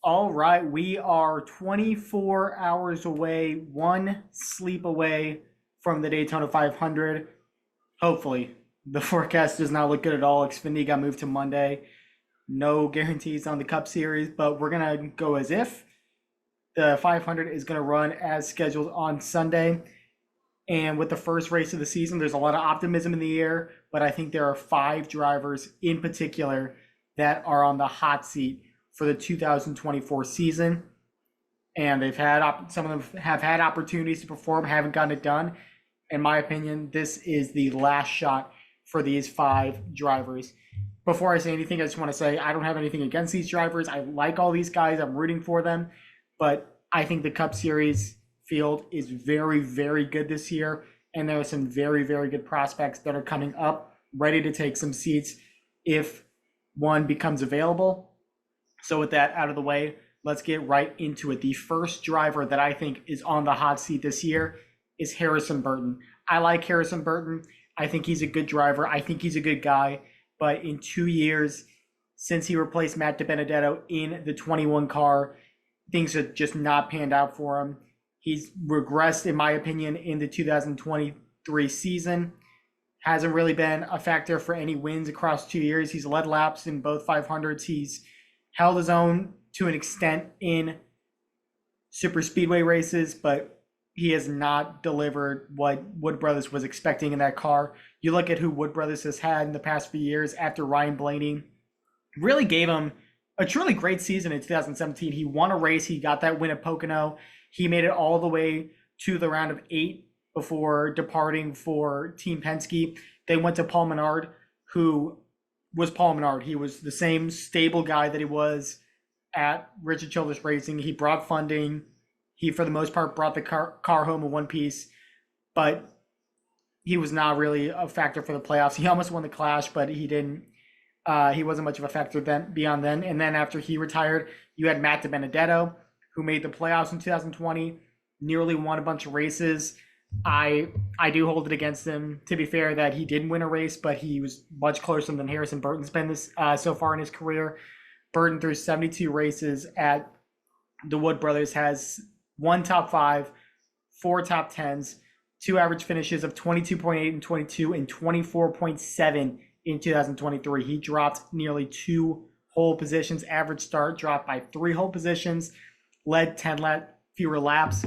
All right, we are 24 hours away, one sleep away from the Daytona 500. Hopefully, the forecast does not look good at all. Xfinity got moved to Monday. No guarantees on the Cup Series, but we're going to go as if the 500 is going to run as scheduled on Sunday. And with the first race of the season, there's a lot of optimism in the air, but I think there are five drivers in particular that are on the hot seat for the 2024 season. And some of them have had opportunities to perform, haven't gotten it done. In my opinion, this is the last shot for these five drivers. Before I say anything, I just want to say I don't have anything against these drivers. I like all these guys. I'm rooting for them. But I think the Cup Series field is very, very good this year. And there are some very, very good prospects that are coming up, ready to take some seats if one becomes available. So with that out of the way, let's get right into it. The first driver that I think is on the hot seat this year is Harrison Burton. I like Harrison Burton. I think he's a good driver. I think he's a good guy. But in 2 years, since he replaced Matt DiBenedetto in the 21 car, things have just not panned out for him. He's regressed, in my opinion, in the 2023 season. Hasn't really been a factor for any wins across 2 years. He's led laps in both 500s. He's held his own to an extent in super speedway races, but he has not delivered what Wood Brothers was expecting in that car. You look at who Wood Brothers has had in the past few years after Ryan Blaney really gave him a truly great season in 2017. He won a race. He got that win at Pocono. He made it all the way to the round of 8 before departing for Team Penske. They went to Paul Menard, who was Paul Menard. He was the same stable guy that he was at Richard Childress Racing. He brought funding. He, for the most part, brought the car home in one piece, but he was not really a factor for the playoffs. He almost won the Clash, but he didn't. He wasn't much of a factor beyond then. And then after he retired, you had Matt DiBenedetto, who made the playoffs in 2020, nearly won a bunch of races. I do hold it against him, to be fair, that he didn't win a race, but he was much closer than Harrison Burton's been this so far in his career. Burton, through 72 races at the Wood Brothers, has 1 top 5, 4 top 10s, 2 average finishes of 22.8 and 22 and 24.7 in 2023. He dropped nearly 2 whole positions. Average start dropped by 3 whole positions, led 10 fewer laps.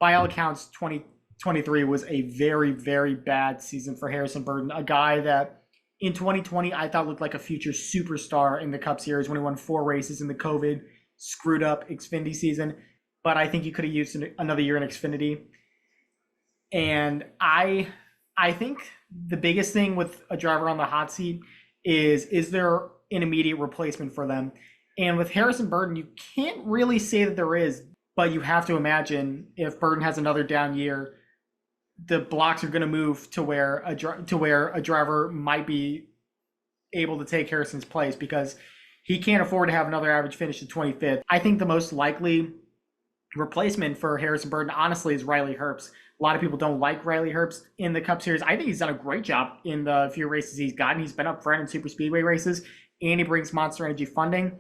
By all accounts, 2023 was a very, very bad season for Harrison Burton, a guy that in 2020 I thought looked like a future superstar in the Cup Series when he won 4 races in the COVID screwed up Xfinity season. But I think he could have used another year in Xfinity. And I think the biggest thing with a driver on the hot seat is there an immediate replacement for them? And with Harrison Burton, you can't really say that there is, but you have to imagine if Burton has another down year, the blocks are going to move to where a driver might be able to take Harrison's place, because he can't afford to have another average finish at 25th. I think the most likely replacement for Harrison Burton, honestly, is Riley Herbst. A lot of people don't like Riley Herbst in the Cup Series. I think he's done a great job in the few races he's gotten. He's been up front in super speedway races, and he brings Monster Energy funding.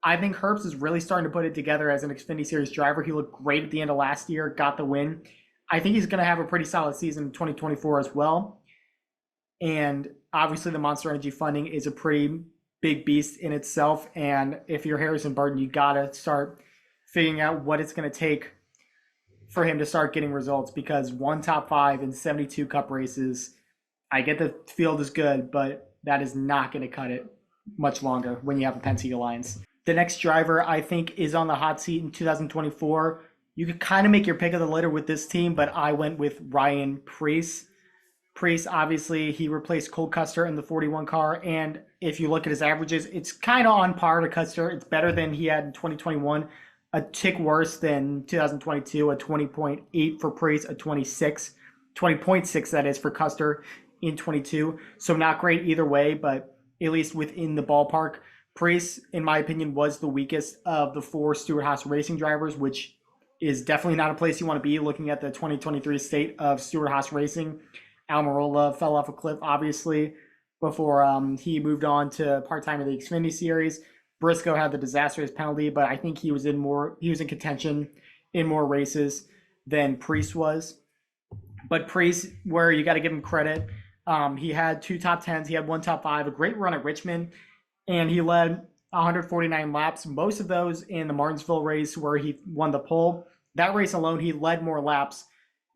I think Herbst is really starting to put it together as an Xfinity Series driver. He looked great at the end of last year, got the win. I think he's going to have a pretty solid season in 2024 as well. And obviously the Monster Energy funding is a pretty big beast in itself. And if you're Harrison Burton, you got to start figuring out what it's going to take for him to start getting results, because 1 top 5 in 72 Cup races, I get the field is good, but that is not going to cut it much longer when you have a Penske Alliance. The next driver I think is on the hot seat in 2024. You could kind of make your pick of the litter with this team, but I went with Ryan Preece. Preece, obviously, he replaced Cole Custer in the 41 car, and if you look at his averages, it's kind of on par to Custer. It's better than he had in 2021, a tick worse than 2022, a 20.8 for Preece, a 20.6 that is for Custer in 22. So not great either way, but at least within the ballpark. Preece, in my opinion, was the weakest of the 4 Stewart-Haas Racing drivers, which is definitely not a place you want to be looking at the 2023 state of Stewart-Haas Racing. Almirola fell off a cliff, obviously, before he moved on to part-time in the Xfinity Series. Briscoe had the disastrous penalty, but I think he was in contention in more races than Priest was. But Priest, where you got to give him credit, he had 2 top 10s, he had 1 top 5, a great run at Richmond, and he led 149 laps, most of those in the Martinsville race where he won the pole. That race alone, he led more laps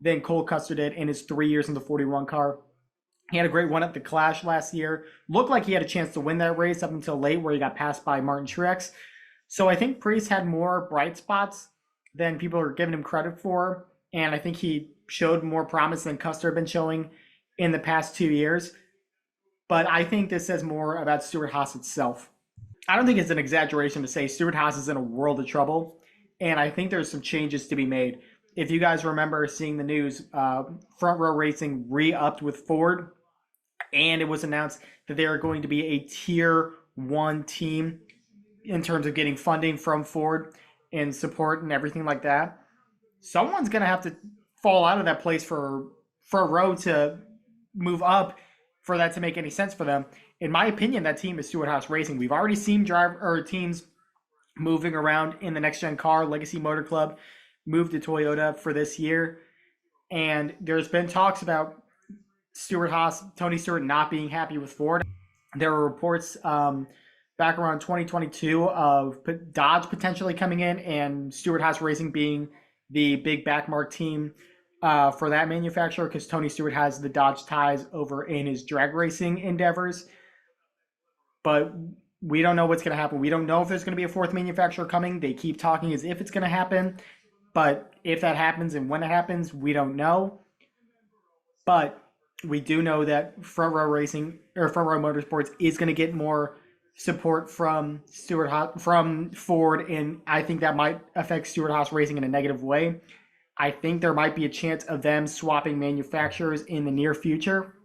than Cole Custer did in his 3 years in the 41 car. He had a great run at the Clash last year. Looked like he had a chance to win that race up until late, where he got passed by Martin Truex. So I think Priest had more bright spots than people are giving him credit for, and I think he showed more promise than Custer had been showing in the past 2 years. But I think this says more about Stewart-Haas itself. I don't think it's an exaggeration to say Stewart-Haas is in a world of trouble, and I think there's some changes to be made. If you guys remember seeing the news, Front Row Racing re-upped with Ford, and it was announced that they are going to be a tier 1 team in terms of getting funding from Ford and support and everything like that. Someone's going to have to fall out of that place for Front Row to move up for that to make any sense for them. In my opinion, that team is Stewart-Haas Racing. We've already seen teams moving around in the next gen car. Legacy Motor Club moved to Toyota for this year, and there's been talks about Stewart-Haas, Tony Stewart, not being happy with Ford. There were reports back around 2022 of Dodge potentially coming in and Stewart-Haas Racing being the big backmark team for that manufacturer, because Tony Stewart has the Dodge ties over in his drag racing endeavors. But we don't know what's going to happen. We don't know if there's going to be a 4th manufacturer coming. They keep talking as if it's going to happen. But if that happens and when it happens, we don't know. But we do know that Front Row Racing or Front Row Motorsports is going to get more support from from Ford, and I think that might affect Stewart-Haas Racing in a negative way. I think there might be a chance of them swapping manufacturers in the near future.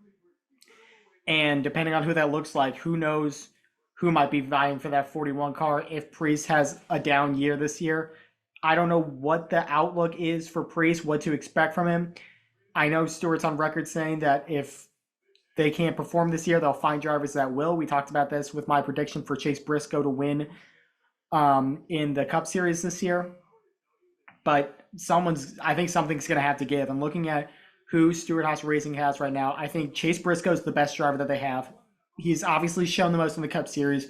And depending on who that looks like, who knows who might be vying for that 41 car if Priest has a down year this year. I don't know what the outlook is for Priest, what to expect from him. I know Stewart's on record saying that if they can't perform this year, they'll find drivers that will. We talked about this with my prediction for Chase Briscoe to win in the Cup Series this year. But I think something's going to have to give. I'm looking at who Stewart-Haas Racing has right now. I think Chase Briscoe is the best driver that they have. He's obviously shown the most in the Cup Series.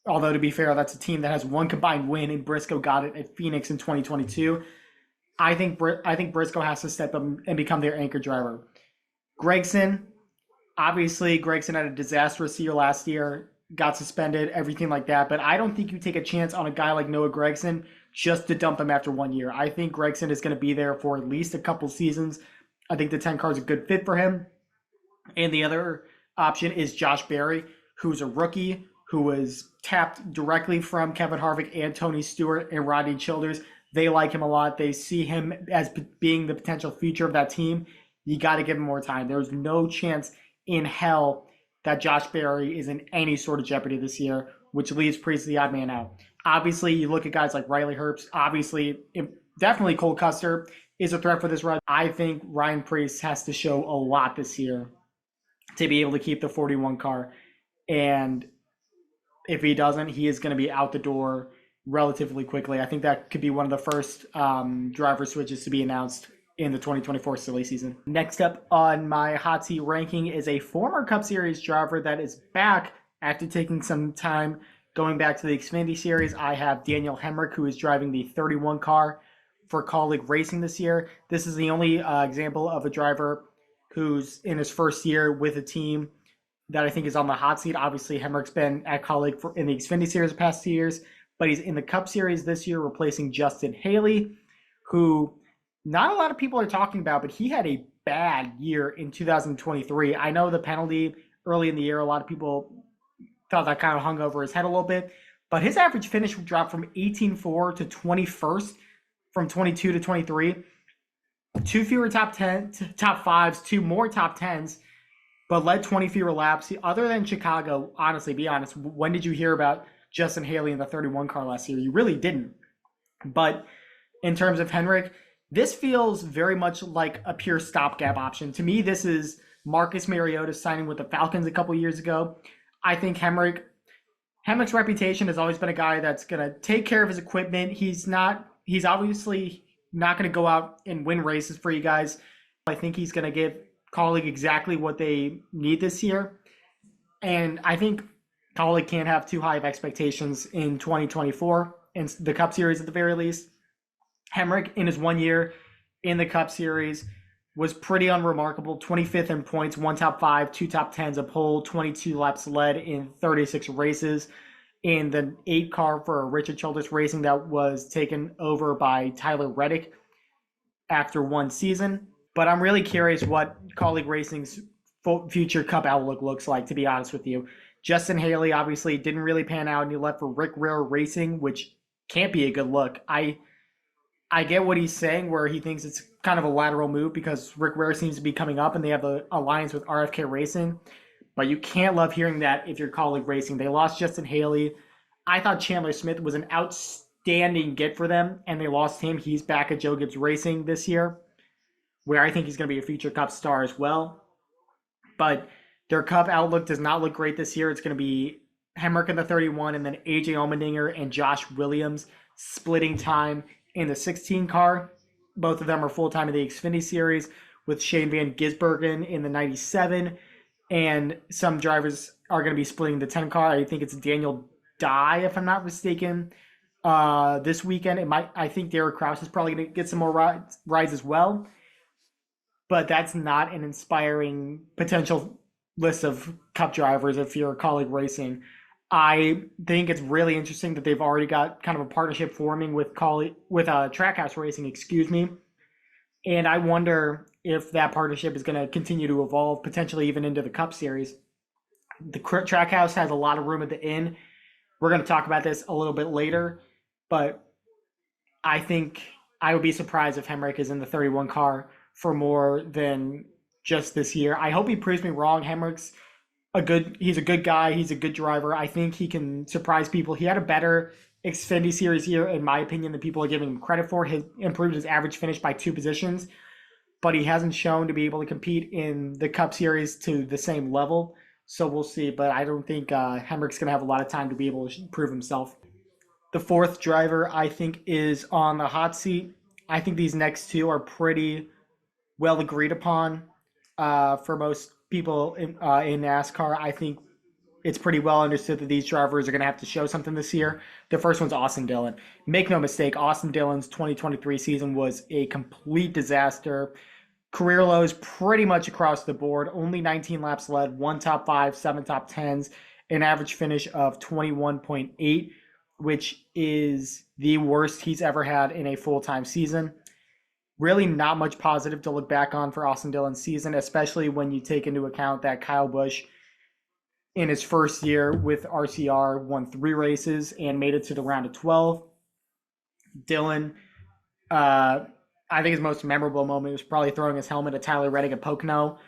Although, to be fair, that's a team that has 1 combined win, and Briscoe got it at Phoenix in 2022. I think Briscoe has to step up and become their anchor driver. Gragson, obviously, Gragson had a disastrous year last year, got suspended, everything like that. But I don't think you take a chance on a guy like Noah Gragson just to dump him after 1 year. I think Gragson is going to be there for at least a couple seasons. I think the 10 car is a good fit for him. And the other option is Josh Berry, who's a rookie, who was tapped directly from Kevin Harvick and Tony Stewart and Rodney Childers. They like him a lot. They see him as being the potential future of that team. You got to give him more time. There's no chance in hell that Josh Berry is in any sort of jeopardy this year, which leaves Priest the odd man out. Obviously, you look at guys like Riley Herbst. Obviously, definitely Cole Custer is a threat for this run. I think Ryan Priest has to show a lot this year to be able to keep the 41 car. And if he doesn't, he is going to be out the door relatively quickly. I think that could be one of the first driver switches to be announced in the 2024 silly season. Next up on my hot seat ranking is a former Cup Series driver that is back after taking some time going back to the Xfinity Series. I have Daniel Hemrick, who is driving the 31 car for Colleague Racing this year. This is the only example of a driver who's in his first year with a team that I think is on the hot seat. Obviously, Hemrick's been at Colleague in the Xfinity Series the past 2 years, but he's in the Cup Series this year, replacing Justin Haley, who not a lot of people are talking about, but he had a bad year in 2023. I know the penalty early in the year, a lot of people thought that kind of hung over his head a little bit, but his average finish dropped from 18.4 to 21st from 22 to 23. 2 fewer top 5s, 2 more top 10s, but led 20 fewer laps. Other than Chicago, honestly, be honest, when did you hear about Justin Haley in the 31 car last year? You really didn't. But in terms of Henrik, this feels very much like a pure stopgap option. To me, this is Marcus Mariota signing with the Falcons a couple years ago. I think Henrik Hemrick's reputation has always been a guy that's going to take care of his equipment. He's obviously not going to go out and win races for you guys. I think he's going to give Kaulig exactly what they need this year. And I think Kaulig can't have too high of expectations in 2024 in the Cup Series at the very least. Hemrick, in his 1 year in the Cup Series, was pretty unremarkable. 25th in points, one top five, two top tens, a pole, 22 laps led in 36 races. In the 8 car for Richard Childress Racing that was taken over by Tyler Reddick after 1 season. But I'm really curious what Kaulig Racing's future Cup outlook looks like, to be honest with you. Justin Haley obviously didn't really pan out, and he left for Rick Rare Racing, which can't be a good look. I get what he's saying, where he thinks it's kind of a lateral move because Rick Ware seems to be coming up and they have the alliance with RFK Racing. But you can't love hearing that if you're Kaulig Racing. They lost Justin Haley. I thought Chandler Smith was an outstanding get for them, and they lost him. He's back at Joe Gibbs Racing this year, where I think he's going to be a future Cup star as well. But their Cup outlook does not look great this year. It's going to be Hemrick in the 31 and then AJ Allmendinger and Josh Williams splitting time in the 16 car. Both of them are full-time in the Xfinity Series, with Shane Van Gisbergen in the 97. And some drivers are going to be splitting the 10 car. I think it's Daniel Dye, if I'm not mistaken. This weekend, I think Derek Kraus is probably going to get some more rides as well. But that's not an inspiring potential list of Cup drivers if you're Kaulig Racing. I think it's really interesting that they've already got kind of a partnership forming with Trackhouse Racing, excuse me. And I wonder if that partnership is going to continue to evolve, potentially even into the Cup Series. The Trackhouse has a lot of room at the inn. We're going to talk about this a little bit later, but I think I would be surprised if Hemrick is in the 31 car for more than just this year. I hope he proves me wrong. Hemrick's he's a good guy. He's a good driver. I think he can surprise people. He had a better Xfinity Series year, in my opinion, than people are giving him credit for. He improved his average finish by 2 positions, but he hasn't shown to be able to compete in the Cup Series to the same level. So we'll see. But I don't think Hemrick's going to have a lot of time to be able to prove himself. The 4th driver, I think, is on the hot seat. I think these next 2 are pretty well agreed upon for most people in NASCAR. I think it's pretty well understood that these drivers are going to have to show something this year. The first one's Austin Dillon. Make no mistake, Austin Dillon's 2023 season was a complete disaster. Career lows pretty much across the board. Only 19 laps led, 1 top 5, 7 top 10s, an average finish of 21.8, which is the worst he's ever had in a full-time season. Really not much positive to look back on for Austin Dillon's season, especially when you take into account that Kyle Busch, in his first year with RCR, won 3 races and made it to the round of 12. Dillon, I think his most memorable moment was probably throwing his helmet at Tyler Reddick at Pocono.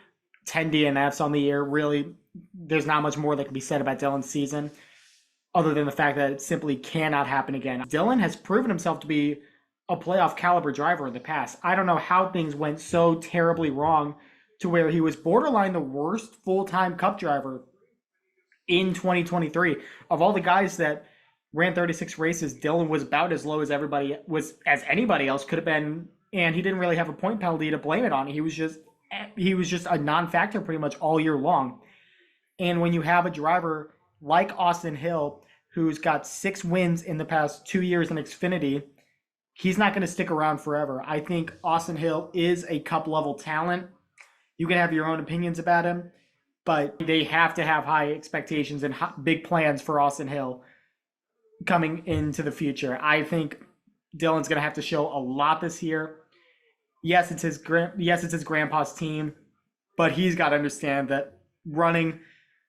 10 DNFs on the year. Really, there's not much more that can be said about Dillon's season, other than the fact that it simply cannot happen again. Dillon has proven himself to be a playoff caliber driver in the past. I don't know how things went so terribly wrong to where he was borderline the worst full-time Cup driver in 2023. Of all the guys that ran 36 races, Dillon was about as low as anybody else could have been, and he didn't really have a point penalty to blame it on. He was just a non-factor pretty much all year long. And when you have a driver like Austin Hill, who's got 6 wins in the past 2 years in Xfinity, he's not going to stick around forever. I think Austin Hill is a Cup level talent. You can have your own opinions about him, but they have to have high expectations and big plans for Austin Hill coming into the future. I think Dillon's going to have to show a lot this year. Yes, it's his grandpa's team, but he's got to understand that running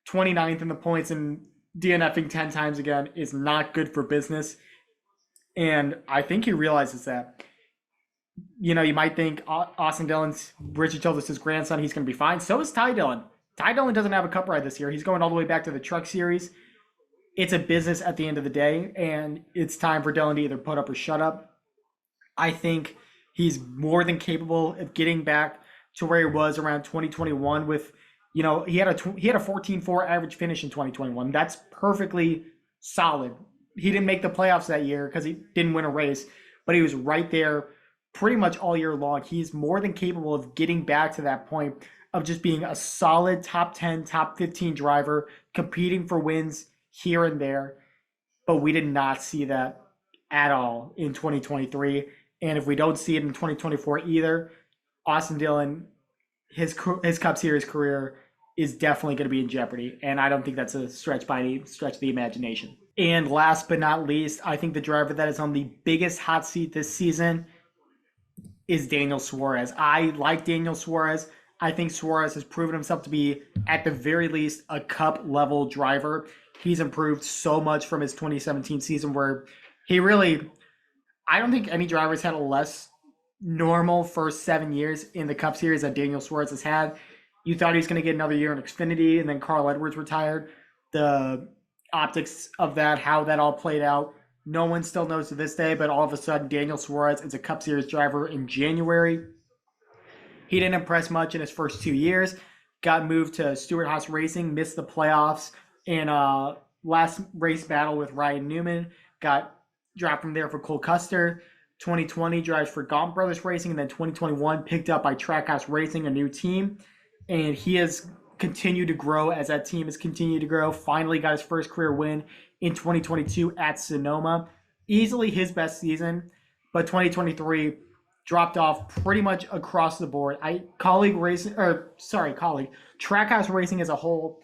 29th in the points and DNFing 10 times again is not good for business. And I think he realizes that. You know, you might think Austin Dillon's Richard Childress' grandson, he's going to be fine. So is Ty Dillon. Ty Dillon doesn't have a Cup ride this year. He's going all the way back to the Truck Series. It's a business at the end of the day, and it's time for Dillon to either put up or shut up. I think he's more than capable of getting back to where he was around 2021 with, you know, he had a 14.4 average finish in 2021. That's perfectly solid. He didn't make the playoffs that year because he didn't win a race, but he was right there pretty much all year long. He's more than capable of getting back to that point of just being a solid top 10, top 15 driver, competing for wins here and there. But we did not see that at all in 2023. And if we don't see it in 2024 either, Austin Dillon, his Cup Series career is definitely going to be in jeopardy. And I don't think that's a stretch by any stretch of the imagination. And last but not least, I think the driver that is on the biggest hot seat this season is Daniel Suarez. I like Daniel Suarez. I think Suarez has proven himself to be, at the very least, a cup level driver. He's improved so much from his 2017 season where he really, I don't think any driver's had a less normal first 7 years in the Cup Series that Daniel Suarez has had. You thought he was going to get another year in Xfinity, and then Carl Edwards retired. The optics of that, how that all played out, no one still knows to this day, but all of a sudden, Daniel Suarez is a Cup Series driver in January. He didn't impress much in his first 2 years. Got moved to Stewart-Haas Racing, missed the playoffs in last race battle with Ryan Newman. Got dropped from there for Cole Custer. 2020 drives for Gaunt Brothers Racing, and then 2021 picked up by Trackhouse Racing, a new team. And he has continued to grow as that team has continued to grow. Finally got his first career win in 2022 at Sonoma. Easily his best season, but 2023 dropped off pretty much across the board. Trackhouse Racing as a whole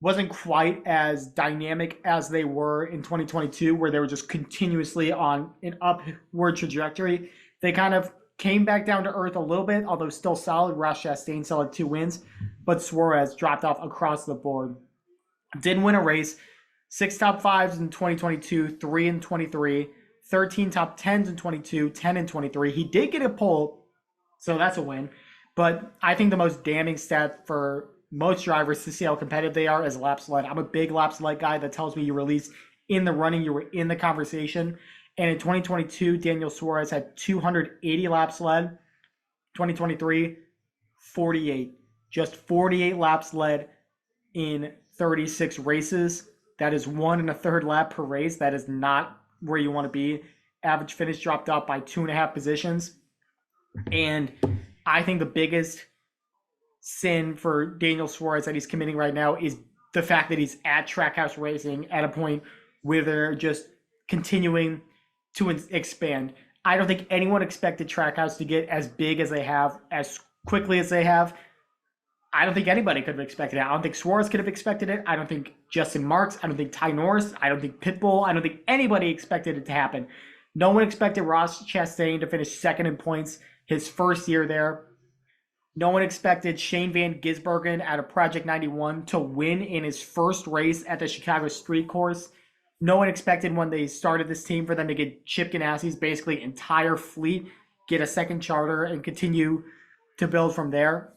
wasn't quite as dynamic as they were in 2022, where they were just continuously on an upward trajectory. They kind of came back down to earth a little bit, although still solid. Ross Chastain still had 2 wins, but Suarez dropped off across the board. Didn't win a race. 6 top 5s in 2022, 3 in 23, 13 top 10s in 22, 10 in 23. He did get a pole, so that's a win. But I think the most damning stat for most drivers to see how competitive they are is laps led. I'm a big laps led guy. That tells me you were at least in the running, you were in the conversation. And in 2022, Daniel Suarez had 280 laps led. 2023, 48. Just 48 laps led in 36 races. That is 1 1/3 lap per race. That is not where you want to be. Average finish dropped out by 2.5 positions. And I think the biggest sin for Daniel Suarez that he's committing right now is the fact that he's at Trackhouse Racing at a point where they're just continuing to expand. I don't think anyone expected Trackhouse to get as big as they have, as quickly as they have. I don't think anybody could have expected it. I don't think Suarez could have expected it. I don't think Justin Marks. I don't think Ty Norris. I don't think Pitbull. I don't think anybody expected it to happen. No one expected Ross Chastain to finish second in points his first year there. No one expected Shane Van Gisbergen out of Project 91 to win in his first race at the Chicago Street Course. No one expected when they started this team for them to get Chip Ganassi's basically entire fleet, get a second charter, and continue to build from there.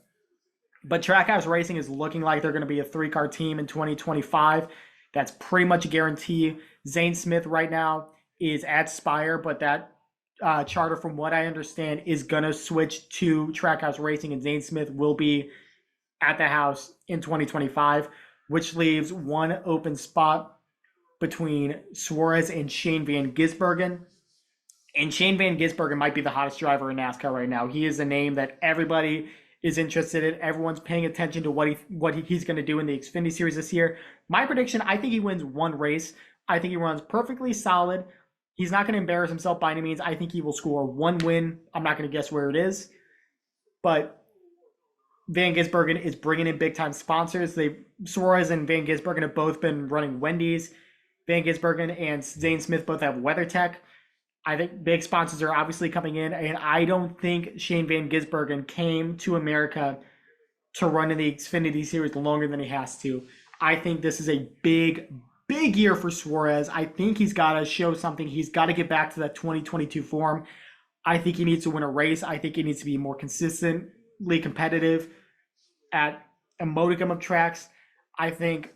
But Trackhouse Racing is looking like they're going to be a 3-car team in 2025. That's pretty much a guarantee. Zane Smith right now is at Spire, but that charter, from what I understand, is going to switch to Trackhouse Racing, and Zane Smith will be at the house in 2025, which leaves one open spot between Suarez and Shane Van Gisbergen. And Shane Van Gisbergen might be the hottest driver in NASCAR right now. He is a name that everybody is interested in. Everyone's paying attention to what he's going to do in the Xfinity Series this year. My prediction, I think he wins one race. I think he runs perfectly solid. He's not going to embarrass himself by any means. I think he will score one win. I'm not going to guess where it is. But Van Gisbergen is bringing in big-time sponsors. Suarez and Van Gisbergen have both been running Wendy's. Van Gisbergen and Zane Smith both have WeatherTech. I think big sponsors are obviously coming in, and I don't think Shane Van Gisbergen came to America to run in the Xfinity Series longer than he has to. I think this is a big year for Suarez. I think he's got to show something. He's got to get back to that 2022 form. I think he needs to win a race. I think he needs to be more consistently competitive at a modicum of tracks. I think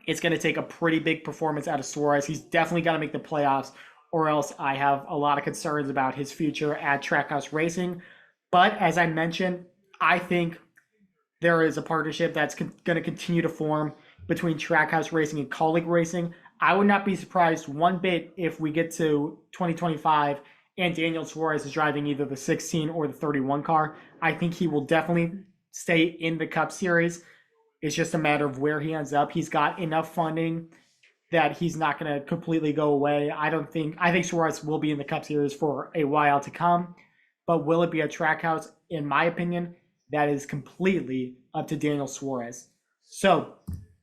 it's going to take a pretty big performance out of Suarez. He's definitely got to make the playoffs, or else I have a lot of concerns about his future at Trackhouse Racing. But as I mentioned, I think there is a partnership that's going to continue to form between Trackhouse Racing and Colleague Racing. I would not be surprised one bit if we get to 2025 and Daniel Suarez is driving either the 16 or the 31 car. I think he will definitely stay in the Cup Series. It's just a matter of where he ends up. He's got enough funding that he's not going to completely go away. I think Suarez will be in the Cup Series for a while to come, but will it be a Trackhouse? In my opinion, that is completely up to Daniel Suarez. So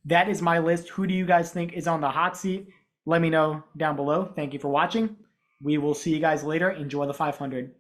that is my list. Who do you guys think is on the hot seat? Let me know down below. Thank you for watching. We will see you guys later. Enjoy the 500.